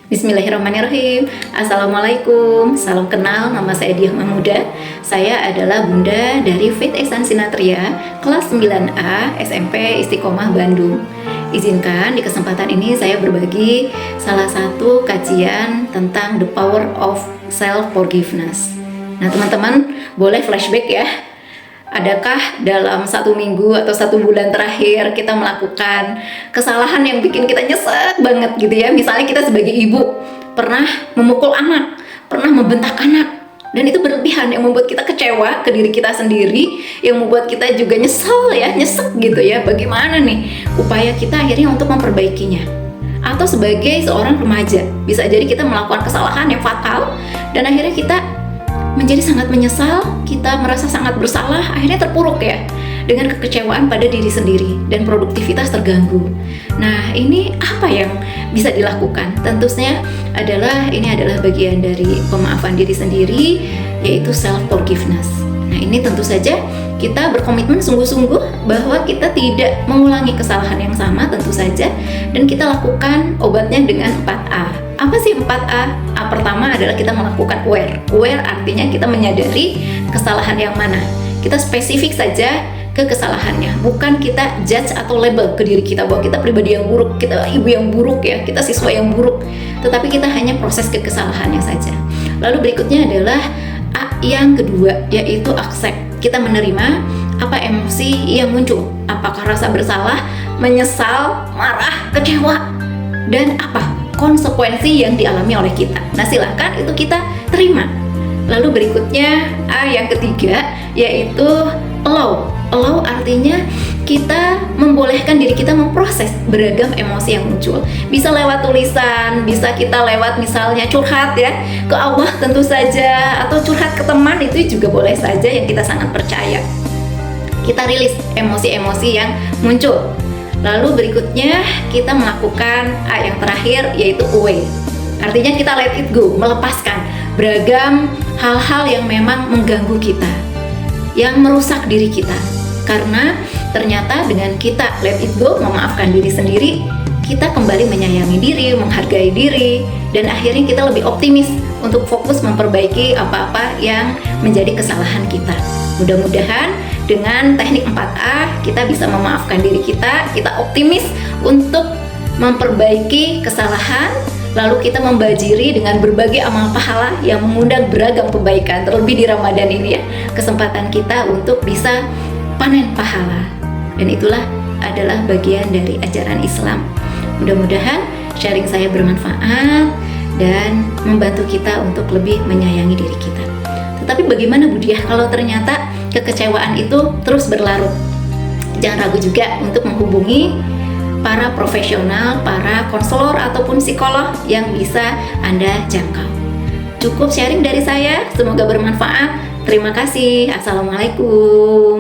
Bismillahirrahmanirrahim. Assalamualaikum, salam kenal, nama saya Diah Mahmuda. Saya adalah bunda dari Faith Ehsan Sinatria, kelas 9A SMP Istiqomah Bandung. Izinkan di kesempatan ini saya berbagi salah satu kajian tentang the power of self-forgiveness. Nah teman-teman, boleh flashback ya. Adakah dalam 1 minggu atau 1 bulan terakhir kita melakukan kesalahan yang bikin kita nyesek banget gitu ya? Misalnya kita sebagai ibu pernah memukul anak, pernah membentak anak, dan itu berlebihan yang membuat kita kecewa ke diri kita sendiri, yang membuat kita juga nyesel ya, nyesek gitu ya. Bagaimana nih upaya kita akhirnya untuk memperbaikinya? Atau sebagai seorang remaja, bisa jadi kita melakukan kesalahan yang fatal dan akhirnya kita menjadi sangat menyesal, kita merasa sangat bersalah, akhirnya terpuruk ya dengan kekecewaan pada diri sendiri dan produktivitas terganggu. Nah, ini apa yang bisa dilakukan? Tentunya ini adalah bagian dari pemaafan diri sendiri, yaitu self forgiveness. Nah, ini tentu saja kita berkomitmen sungguh-sungguh bahwa kita tidak mengulangi kesalahan yang sama tentu saja, dan kita lakukan obatnya dengan 4A. Apa sih 4A? A pertama adalah kita melakukan aware. Aware artinya kita menyadari kesalahan yang mana. Kita spesifik saja ke kesalahannya, bukan kita judge atau label ke diri kita bahwa kita pribadi yang buruk, kita ibu yang buruk ya, kita siswa yang buruk. Tetapi kita hanya proses ke kesalahannya saja. Lalu berikutnya adalah A yang kedua, yaitu accept. Kita menerima apa emosi yang muncul, apakah rasa bersalah, menyesal, marah, kecewa, dan apa konsekuensi yang dialami oleh kita. Nah, silahkan itu kita terima. Lalu berikutnya A yang ketiga, yaitu allow. Allow artinya kita membolehkan diri kita memproses beragam emosi yang muncul. Bisa lewat tulisan, bisa kita lewat misalnya curhat ya ke Allah tentu saja, atau curhat ke teman, itu juga boleh saja yang kita sangat percaya. Kita rilis emosi-emosi yang muncul. Lalu berikutnya kita melakukan A yang terakhir, yaitu away. Artinya kita let it go, melepaskan beragam hal-hal yang memang mengganggu kita, yang merusak diri kita. Karena ternyata dengan kita let it go, memaafkan diri sendiri, kita kembali menyayangi diri, menghargai diri, dan akhirnya kita lebih optimis untuk fokus memperbaiki apa-apa yang menjadi kesalahan kita. Mudah-mudahan dengan teknik 4A kita bisa memaafkan diri kita optimis untuk memperbaiki kesalahan, lalu kita membajiri dengan berbagai amal pahala yang mengundang beragam kebaikan. Terlebih di Ramadan ini ya, kesempatan kita untuk bisa panen pahala. Dan itulah adalah bagian dari ajaran Islam. Mudah-mudahan sharing saya bermanfaat dan membantu kita untuk lebih menyayangi diri kita. Tetapi bagaimana Bu Diah kalau ternyata kekecewaan itu terus berlarut? Jangan ragu juga untuk menghubungi para profesional, para konselor ataupun psikolog yang bisa Anda jangkau. Cukup sharing dari saya, semoga bermanfaat. Terima kasih. Assalamualaikum.